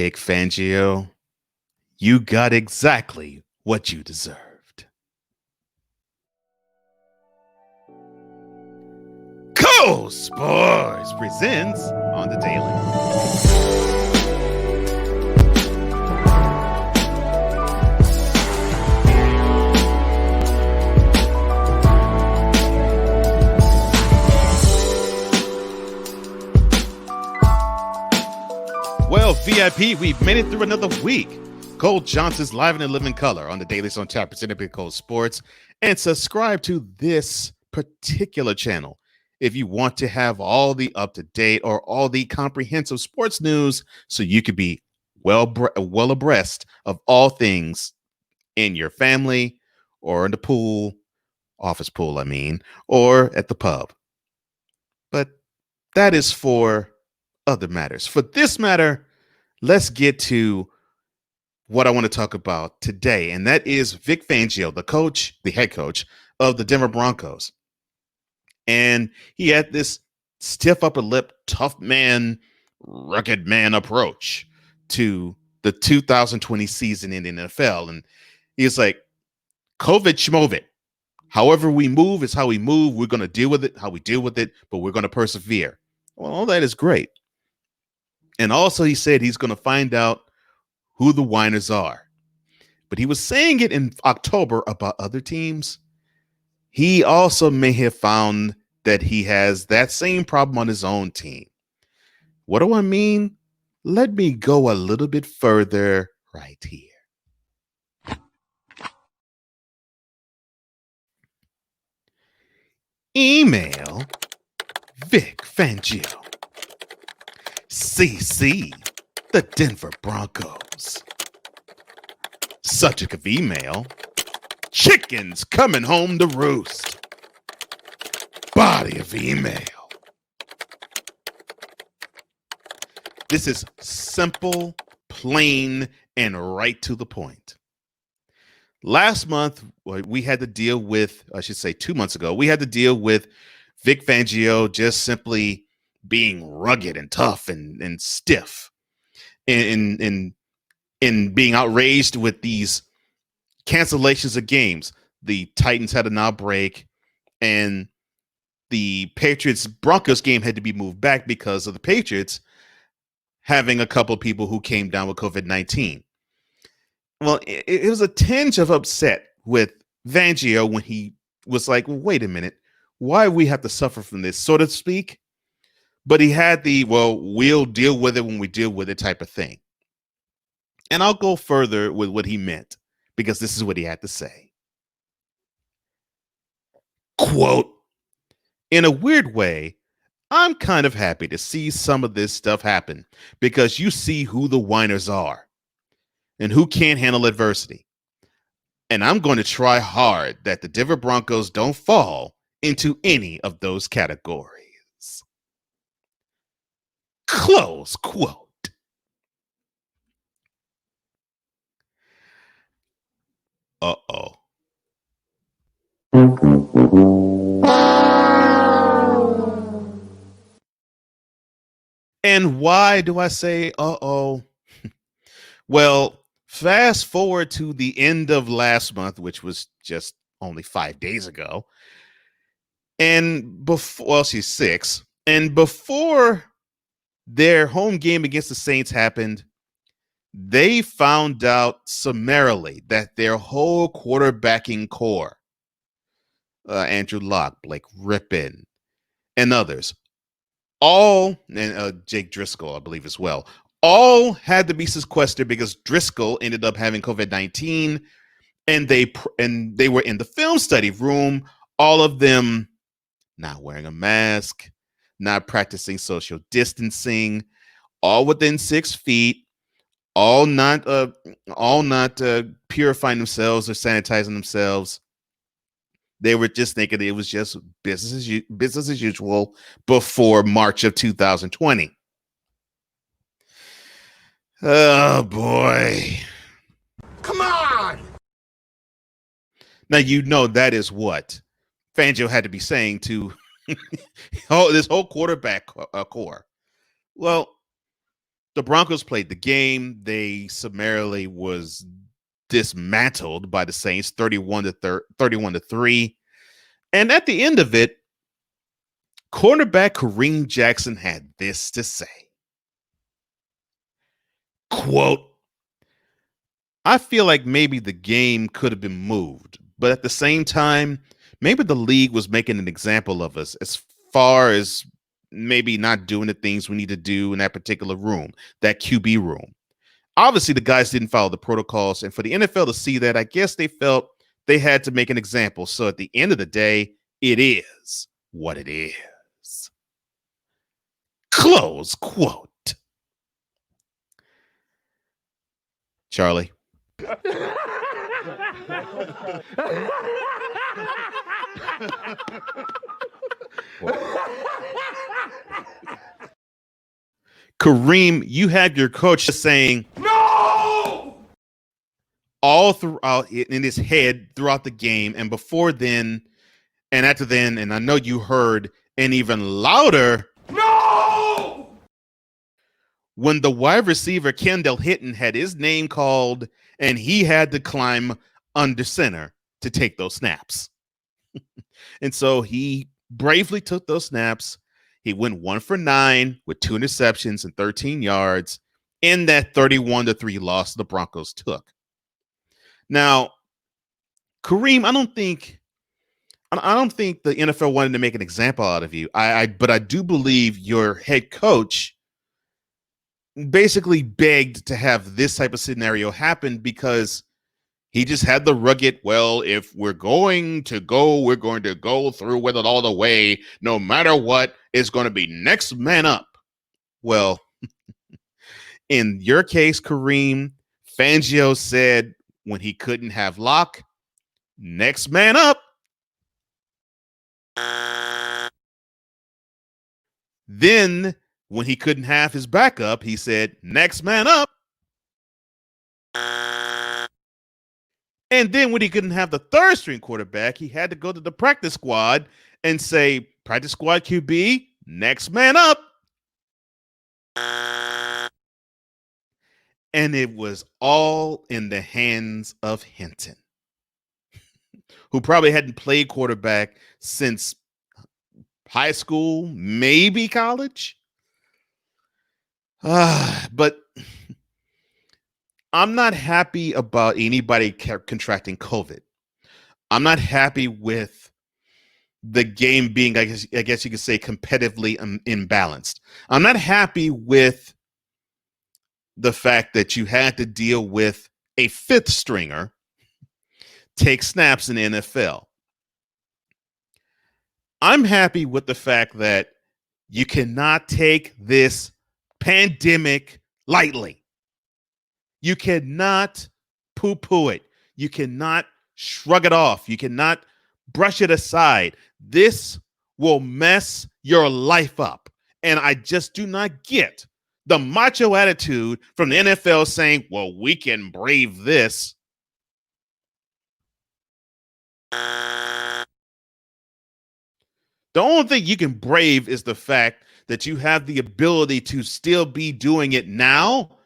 Vic Fangio, you got exactly what you deserved. Cool Sports presents on the Daily. Well, VIP, we've made it through another week. Cole Johnson's live in the living color on the Daily on Tap, presented by Cole Sports. And subscribe to this particular channel if you want to have all the up-to-date or all the comprehensive sports news so you could be well abreast of all things in your family or in the pool, office pool, or at the pub. But that is for other matters. For this matter, let's get to what I want to talk about today, and that is Vic Fangio, the head coach of the Denver Broncos. And he had this stiff upper lip, tough man, rugged man approach to the 2020 season in the NFL. And he's like, COVID schmovid. However we move is how we move. We're going to deal with it, how we deal with it, but we're going to persevere. Well, all that is great. And also he said he's going to find out who the whiners are. But he was saying it in October about other teams. He also may have found that he has that same problem on his own team. What do I mean? Let me go a little bit further right here. Email Vic Fangio. CC the Denver Broncos. Subject of email: chickens coming home to roost. Body of email: this is simple, plain, and right to the point. Last month, we had to deal with, 2 months ago, we had to deal with Vic Fangio just simply being rugged and tough and stiff in being outraged with these cancellations of games. The Titans had an outbreak, and the Patriots-Broncos game had to be moved back because of the Patriots having a couple of people who came down with COVID-19. Well, it was a tinge of upset with Fangio when he was like, wait a minute, why do we have to suffer from this, so to speak? But he had the, we'll deal with it when we deal with it type of thing. And I'll go further with what he meant, because this is what he had to say. Quote, in a weird way, I'm kind of happy to see some of this stuff happen because you see who the whiners are and who can't handle adversity. And I'm going to try hard that the Denver Broncos don't fall into any of those categories. Close quote. Uh-oh. And why do I say uh-oh? Well, fast forward to the end of last month, which was just only 5 days ago. And before, she's 6. And before their home game against the Saints happened, they found out summarily that their whole quarterbacking core, Andrew Luck, Blake Rippin, and others, all, and Jake Driscoll, I believe as well, all had to be sequestered because Driscoll ended up having COVID-19, and they were in the film study room, all of them not wearing a mask, not practicing social distancing, all within 6 feet, all not purifying themselves or sanitizing themselves. They were just thinking it was just business as usual before March of 2020. Oh boy. Come on! Now you know that is what Fangio had to be saying to this whole quarterback core. Well, The Broncos played the game. They summarily was dismantled by the Saints 31-3. And at the end of it, cornerback Kareem Jackson had this to say. Quote, I feel like maybe the game could have been moved, but at the same time, maybe the league was making an example of us as far as maybe not doing the things we need to do in that particular room, that QB room. Obviously, the guys didn't follow the protocols, and for the NFL to see that, I guess they felt they had to make an example. So at the end of the day, it is what it is. Close quote. Charlie. Kareem, you have your coach saying No! all throughout in his head throughout the game, and before then, and after then, and I know you heard an even louder No! when the wide receiver Kendall Hinton had his name called, and he had to climb under center to take those snaps. And so he bravely took those snaps. He went 1 for 9 with 2 interceptions and 13 yards in that 31-3 loss the Broncos took. Now, Kareem, I don't think the NFL wanted to make an example out of you. But I do believe your head coach basically begged to have this type of scenario happen because he just had the rugged, well, if we're going to go, we're going to go through with it all the way. No matter what, it's going to be next man up. Well, in your case, Kareem, Fangio said when he couldn't have Locke, next man up. Then when he couldn't have his backup, he said, next man up. And then when he couldn't have the third string quarterback, he had to go to the practice squad and say, practice squad QB, next man up. And it was all in the hands of Hinton, who probably hadn't played quarterback since high school, maybe college. But I'm not happy about anybody contracting COVID. I'm not happy with the game being, I guess you could say, competitively imbalanced. I'm not happy with the fact that you had to deal with a fifth stringer take snaps in the NFL. I'm happy with the fact that you cannot take this pandemic lightly. You cannot poo-poo it. You cannot shrug it off. You cannot brush it aside. This will mess your life up. And I just do not get the macho attitude from the NFL saying, well, we can brave this. The only thing you can brave is the fact that you have the ability to still be doing it now.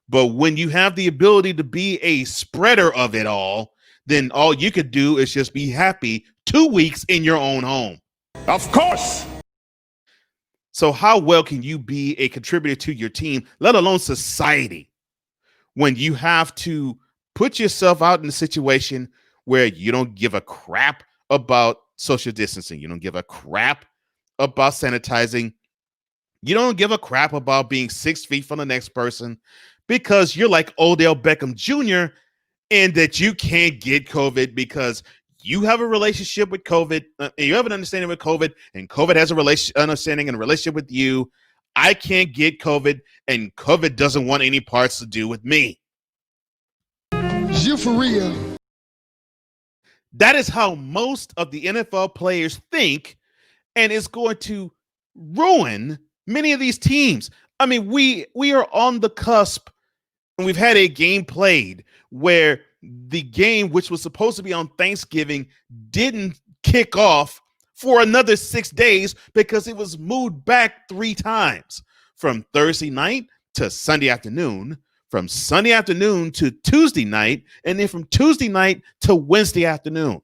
But when you have the ability to be a spreader of it all, then all you could do is just be happy 2 weeks in your own home. Of course. So how well can you be a contributor to your team, let alone society, when you have to put yourself out in a situation where you don't give a crap about social distancing, you don't give a crap about sanitizing, you don't give a crap about being 6 feet from the next person, because you're like Odell Beckham Jr. and that you can't get COVID because you have a relationship with COVID, you have an understanding with COVID, and COVID has a understanding and a relationship with you. I can't get COVID, and COVID doesn't want any parts to do with me. You for real? That is how most of the NFL players think, and it's going to ruin many of these teams. I mean, we are on the cusp, and we've had a game played where the game, which was supposed to be on Thanksgiving, didn't kick off for another 6 days because it was moved back 3 times, from Thursday night to Sunday afternoon, from Sunday afternoon to Tuesday night, and then from Tuesday night to Wednesday afternoon.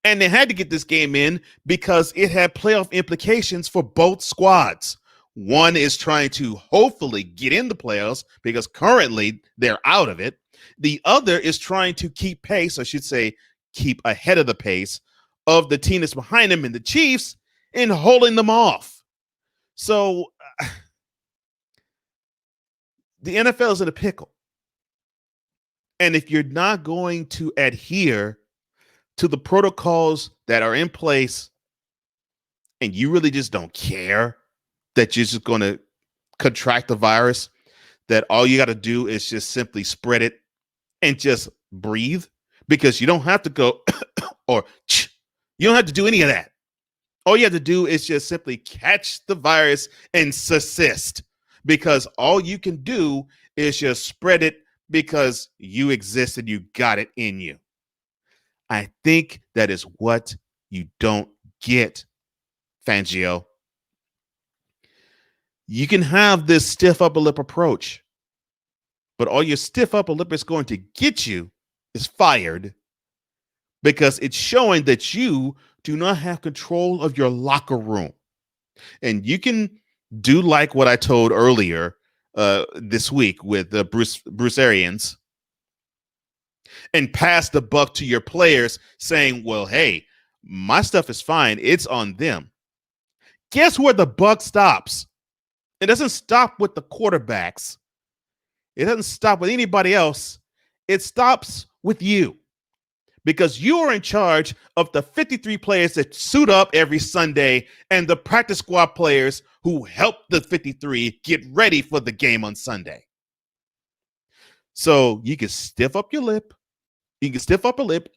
And they had to get this game in because it had playoff implications for both squads. One is trying to hopefully get in the playoffs because currently they're out of it. The other is trying to keep pace, or I should say, keep ahead of the pace of the team that's behind them and the Chiefs and holding them off. So the NFL is in a pickle. And if you're not going to adhere to the protocols that are in place and you really just don't care that you're just going to contract the virus, that all you got to do is just simply spread it and just breathe, because you don't have to go or you don't have to do any of that. All you have to do is just simply catch the virus and subsist, because all you can do is just spread it because you exist and you got it in you. I think that is what you don't get, Fangio. You can have this stiff upper lip approach, but all your stiff upper lip is going to get you is fired, because it's showing that you do not have control of your locker room. And you can do like what I told earlier this week with Bruce Arians, and pass the buck to your players saying, well, hey, my stuff is fine. It's on them. Guess where the buck stops? It doesn't stop with the quarterbacks. It doesn't stop with anybody else. It stops with you, because you are in charge of the 53 players that suit up every Sunday and the practice squad players who help the 53 get ready for the game on Sunday. So you can stiff up your lip. You can stiff up a lip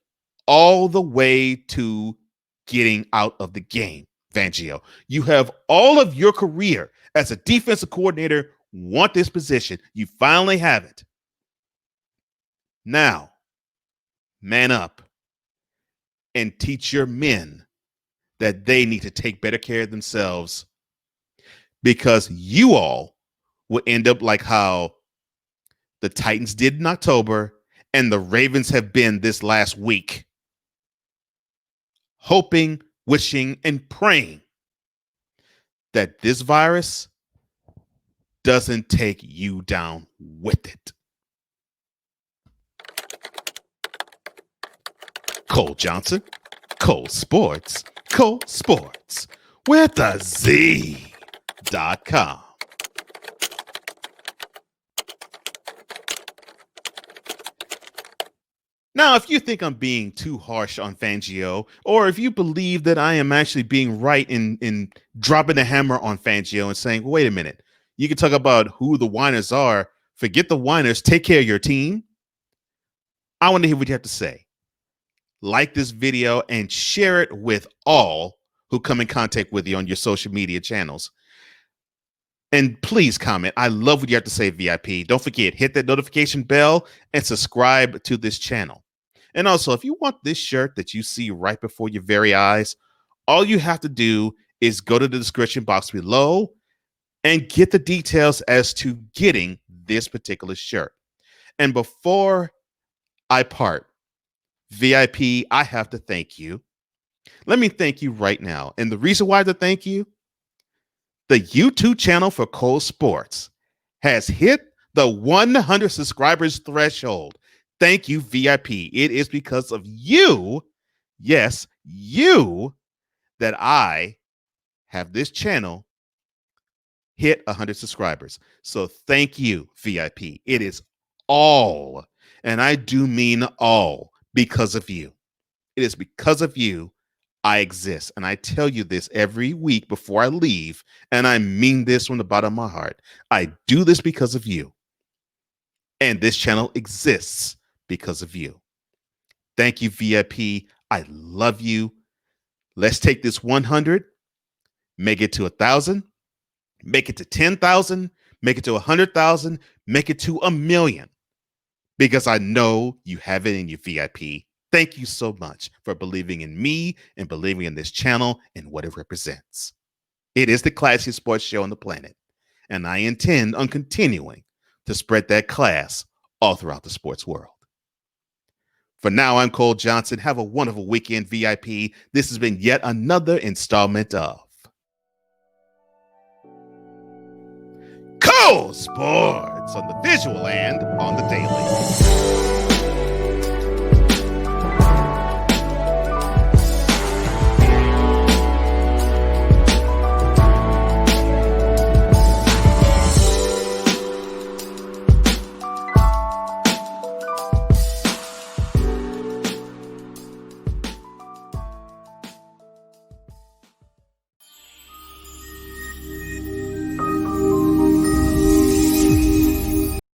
all the way to getting out of the game, Fangio. You have all of your career as a defensive coordinator want this position. You finally have it. Now, man up and teach your men that they need to take better care of themselves, because you all will end up like how the Titans did in October and the Ravens have been this last week, hoping, wishing, and praying that this virus doesn't take you down with it. Cole Johnson, Cole Sports with a Z.com. Now, if you think I'm being too harsh on Fangio, or if you believe that I am actually being right in dropping the hammer on Fangio and saying, well, wait a minute, you can talk about who the whiners are, forget the whiners, take care of your team, I want to hear what you have to say. Like this video and share it with all who come in contact with you on your social media channels. And please comment. I love what you have to say, VIP. Don't forget, hit that notification bell and subscribe to this channel. And also, if you want this shirt that you see right before your very eyes, all you have to do is go to the description box below and get the details as to getting this particular shirt. And before I part, VIP, I have to thank you. Let me thank you right now. And the reason why to thank you, the YouTube channel for Cole Sports has hit the 100 subscribers threshold. Thank you, VIP. It is because of you, yes, you, that I have this channel hit 100 subscribers. So thank you, VIP. It is all, and I do mean all, because of you. It is because of you I exist. And I tell you this every week before I leave, and I mean this from the bottom of my heart. I do this because of you. And this channel exists because of you. Thank you, VIP. I love you. Let's take this 100, make it to 1,000, make it to 10,000, make it to 100,000, make it to 1,000,000. Because I know you have it in your VIP. Thank you so much for believing in me and believing in this channel and what it represents. It is the classiest sports show on the planet. and I intend on continuing to spread that class all throughout the sports world. For now, I'm Cole Johnson. Have a wonderful weekend, VIP. This has been yet another installment of Cole Sports on the visual and on the daily.